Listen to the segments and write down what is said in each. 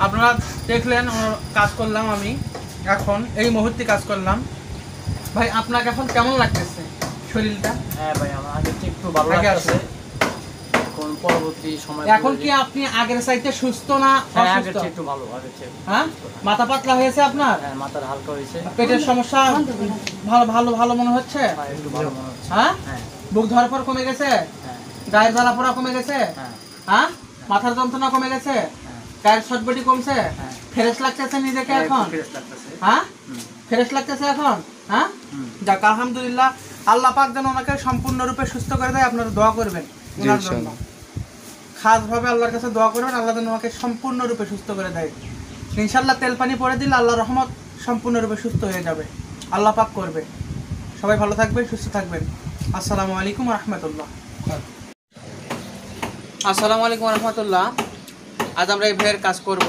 আপনারা দেখলেন কাজ করলাম আমি, এখন এই মুহূর্তে কাজ করলাম। ভাই আপনাকে এখন কেমন লাগতেছে শরীরটা? হ্যাঁ ভাই, আমার আগে থেকে একটু ভালো লাগছে। এখন পরবর্তী সময় এখন কি আপনি আগের চাইতে সুস্থ না আগের চেয়ে একটু ভালো? আগের চেয়ে হ্যাঁ, মাথা পাতলা হয়েছে আপনার? হ্যাঁ, মাথার হালকা হয়েছে। পেটের সমস্যা ভালো ভালো ভালো মনে হচ্ছে? হ্যাঁ, একটু ভালো মনে হচ্ছে। হ্যাঁ, হ্যাঁ। বুক ধরার পর কমে গেছে? হ্যাঁ। গায়ের জ্বালা পোড়া কমে গেছে? হ্যাঁ। হ্যাঁ, মাথার যন্ত্রণা কমে গেছে? হ্যাঁ। গায়ের শর্টবডি কমছে? হ্যাঁ। ফ্রেশ লাগতেছে নিজেকে হ্যাঁ, এখন? ফ্রেশ লাগতেছে। হ্যাঁ, ফ্রেশ লাগতেছে এখন? হ্যাঁ, যাক আলহামদুলিল্লাহ। আল্লাহ পাক যেন ওনাকে সম্পূর্ণরূপে সুস্থ করে দেয়, আপনারা দোয়া করবেন ওনার জন্য। খাসভাবে আল্লাহর কাছে দোয়া করবেন, আল্লাহ যেন ওনাকে সম্পূর্ণরূপে সুস্থ করে দেয়। ইনশাআল্লাহ তেল পানি পরে দিলে আল্লাহর রহমত সম্পূর্ণরূপে সুস্থ হয়ে যাবে, আল্লাহ পাক করবে। সবাই ভালো থাকবেন, সুস্থ থাকবেন। আসসালামু আলাইকুম রহমতুল্লাহ। আসসালামু আলাইকুম রহমতুল্লাহ। আজ আমরা এই ভাইয়ের কাজ করব।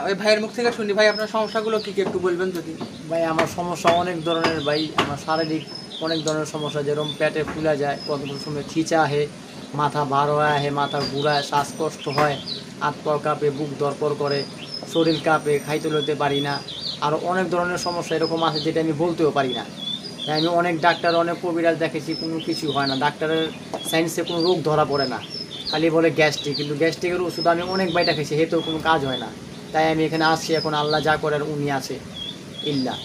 ওই ভাইয়ের মুখ থেকে শুনি, ভাই আপনার সমস্যাগুলো কী কী একটু বলবেন যদি। ভাই আমার সমস্যা অনেক ধরনের ভাই, আমার শারীরিক অনেক ধরনের সমস্যা, যেরকম পেটে ফুলা যায়, কত সময় খিচা আহে, মাথা ভার হয়ে আহে, মাথা ঘুরায়, শ্বাসকষ্ট হয়, হাত পা কাঁপে, বুক ধরপড় করে, শরীর কাঁপে, খাইতে লইতে পারি না। আরও অনেক ধরনের সমস্যা এরকম আছে যেটা আমি বলতেও পারি না। তাই আমি অনেক ডাক্তার, অনেক কবিরাজ দেখেছি, কোনো কিছু হয় না। ডাক্তারের সায়েন্সে কোনো রোগ ধরা পড়ে না, খালি বলে গ্যাস্ট্রিক। কিন্তু গ্যাস্ট্রিকের ওষুধ আমি অনেক বাইটা খেয়েছি, হেতেও কোনো কাজ হয় না। তাই আমি এখানে আসছি। এখন আল্লাহ যা করার উনি আছে ইল্লা।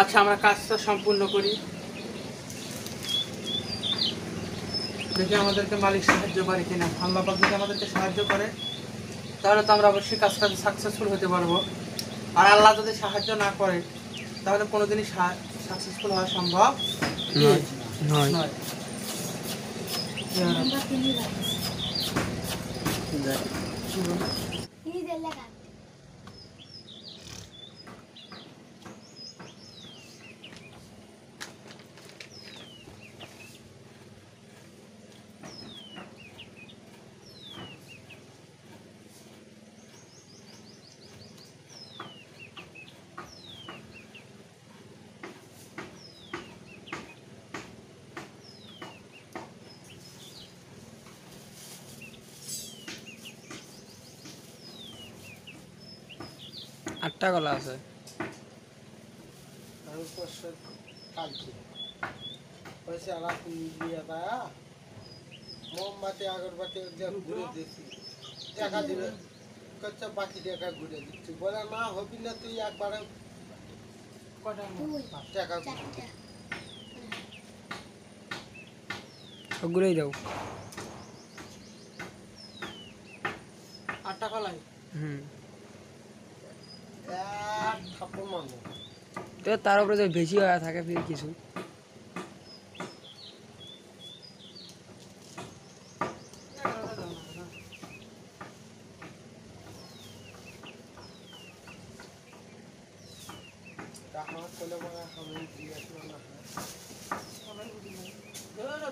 আচ্ছা, আমরা কাজটা সম্পূর্ণ করি, দেখি আমাদেরকে মালিক সাহায্য করে কিনা। আল্লাহ পাক যদি আমাদেরকে সাহায্য করে তাহলে তো আমরা অবশ্যই কাজটা সাকসেসফুল হতে পারবো। আর আল্লাহ যদি সাহায্য না করে তাহলে কোনোদিনই সাকসেসফুল হওয়া সম্ভব নয়। আটটা গলা আছে। মোমবাতি আগরবাতি ঘুরে দিচ্ছি, টাকা দিবে, বাকি টাকা ঘুরে দিচ্ছি। বলে না হবি না তুই একবারে টাকা ঘুরেই দাও। আটটা কলাই তো তার উপরে যদি বেশি হয়ে থাকে ফির কিছু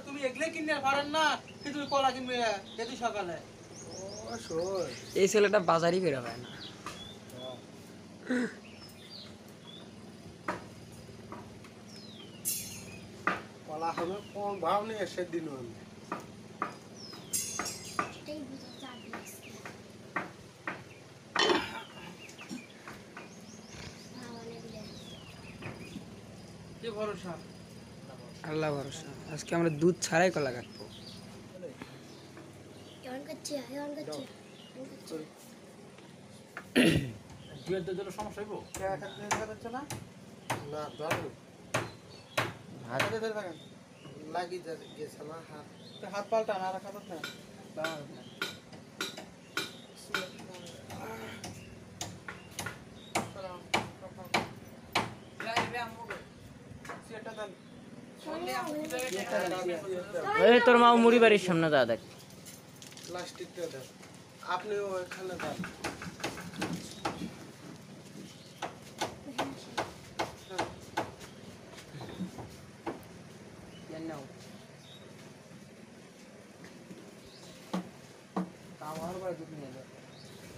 তুমি এগুলো কিনে পারেন না, কিন্তু কলা কিনবে যেতে সকালে। এই ছেলেটা বাজারই বের হয় না। কলা হবে কোন ভাব নেই সেদিন কি ভরসা? আল্লাহ ভরসা। আজকে আমরা দুধ ছাড়াই কলা কাটবো। সমস্যা হইব না লাগি গেছে না হাত পাল্টা না রাখা কথা। তোর মা মুড়ি বাড়ির সামনে দা দেখ, প্লাস্টিকটা দেখ, আপনি ওখানে দেন।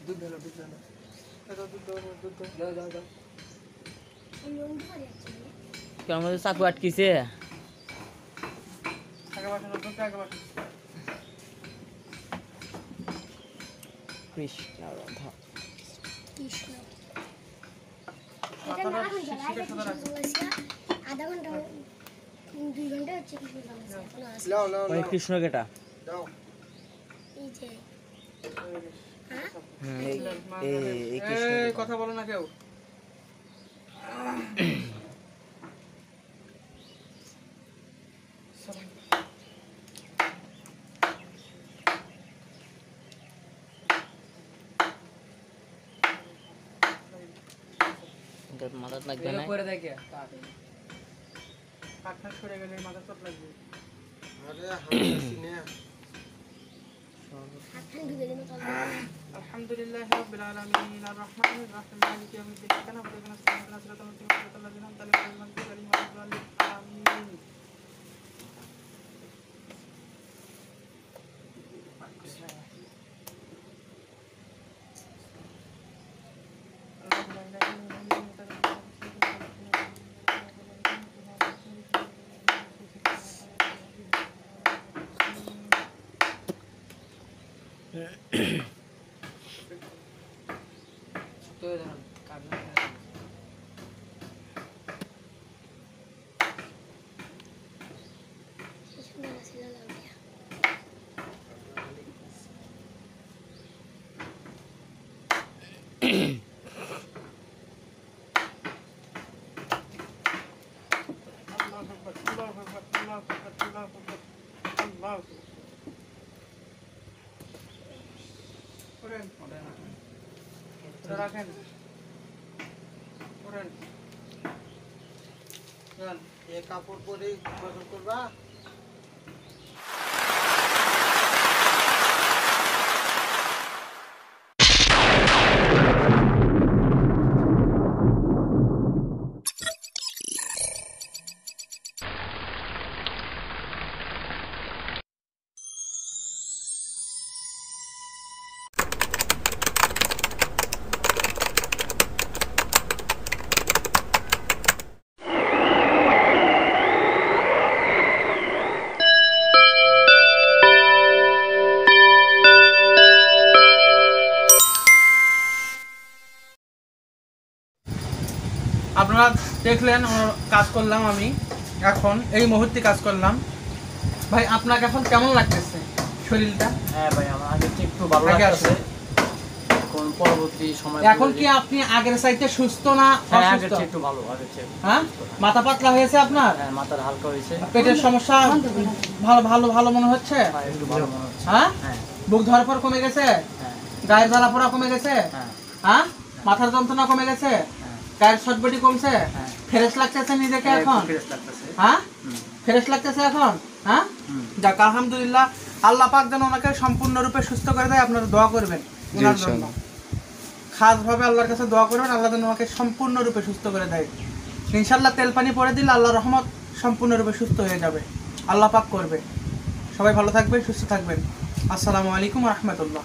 দুধ ঢালো, দুধ ঢালো, দুধ দাও, দাও, দাও। আমাদের চাকু আটকিছে। আগে বাসানো, দুধ আগে বাসানো। কৃষ্ণ রাধা কৃষ্ণ এটা না হয়ে গেল আগে কৃষ্ণ বলেছি আধা ঘন্টা 2 ঘন্টা হচ্ছে কৃষ্ণ বলেছি এখনো আসে ওই কৃষ্ণ কেটা এই যে এই কৃষ্ণ এই কথা বলো না কেউ। মাথা লাগবে না করে দেখে কাঠটা সরে গেলে মাথা চোট লাগবে। হাতটা ঢুকে দিন তো আলহামদুলিল্লাহি রাব্বিল আলামিন আর রহমানির রহিম মালিকি ইয়াউমিদ্দিন ইyyaka na'budu wa iyyaka nasta'in সিরাতাল মুস্তাকিম সিরাতাল লাযিনা আন'আমতা আলাইহিম গায়রিল মাগদুবি আলাইহিম ওয়া লাদ-দাল্লিন আমিন। কৃষ্ণ ছিল লাগে আল্লাহু আকবার আল্লাহু আকবার আল্লাহু আকবার আল্লাহু আকবার আল্লাহু আকবার। করেন এটা রাখেন করেন চল এই কাপড় পরে গোসল করবা। আপনারা দেখলেন আমার কাজ করলাম আমি এখন এই মুহূর্তে কাজ করলাম। ভাই আপনাকে এখন কেমন লাগতেছে শরীরটা? হ্যাঁ ভাই আমার আগের চেয়ে একটু ভালো আগে লাগছে এখন পরবর্তী সময় এখন কি আপনি আগের চাইতে সুস্থ না হ্যাঁ আগের অসুস্থ? চেয়ে একটু ভালো আগের চেয়ে হ্যাঁ মাথা পাতলা হয়েছে আপনার? হ্যাঁ মাথার হালকা হয়েছে পেটের সমস্যা ভালো ভালো ভালো মনে হচ্ছে? হ্যাঁ একটু ভালো মনে হচ্ছে হ্যাঁ হ্যাঁ বুক ধরপড় কমে গেছে? হ্যাঁ গায়ের জ্বালা পোড়া কমে গেছে? হ্যাঁ হ্যাঁ মাথার যন্ত্রণা কমে গেছে? হ্যাঁ গায়ের সটবটি কমছে? হ্যাঁ ফ্রেশ লাগতেছে নিজেকে হ্যাঁ, এখন? একটু ফ্রেশ লাগতেছে হ্যাঁ হুম, ফ্রেশ লাগতেছে এখন? হ্যাঁ হুম। যাক আলহামদুলিল্লাহ। আল্লাহ পাক যেন ওনাকে সম্পূর্ণরূপে সুস্থ করে দেয়, আপনারা দোয়া করবেন ওনার জন্য। খাসভাবে আল্লাহর কাছে দোয়া করবেন আল্লাহ যেন ওনাকে সম্পূর্ণরূপে সুস্থ করে দেয়। ইনশাআল্লাহ তেল পানি পরে দিলে আল্লাহর রহমত সম্পূর্ণরূপে সুস্থ হয়ে যাবে। আল্লাহ পাক করবে। সবাই ভালো থাকবেন, সুস্থ থাকবেন। আসসালামু আলাইকুম ওয়া রাহমাতুল্লাহ।